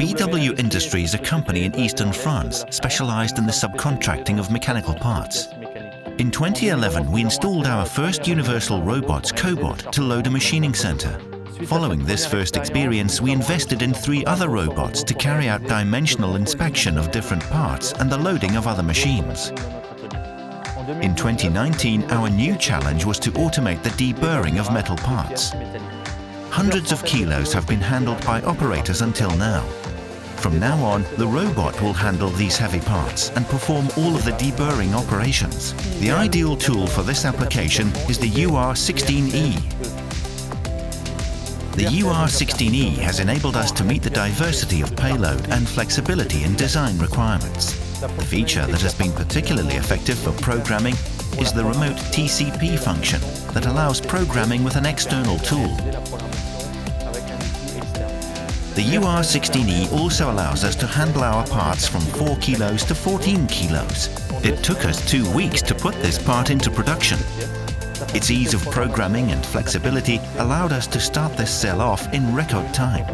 BW Industry is a company in eastern France specialized in the subcontracting of mechanical parts. In 2011, we installed our first Universal Robots Cobot to load a machining center. Following this first experience, we invested in 3 other robots to carry out dimensional inspection of different parts and the loading of other machines. In 2019, our new challenge was to automate the deburring of metal parts. Hundreds of kilos have been handled by operators until now. From now on, the robot will handle these heavy parts and perform all of the deburring operations. The ideal tool for this application is the UR16e. The UR16e has enabled us to meet the diversity of payload and flexibility in design requirements. The feature that has been particularly effective for programming is the remote TCP function that allows programming with an external tool. The UR16e also allows us to handle our parts from 4 kilos to 14 kilos. It took us 2 weeks to put this part into production. Its ease of programming and flexibility allowed us to start this cell off in record time.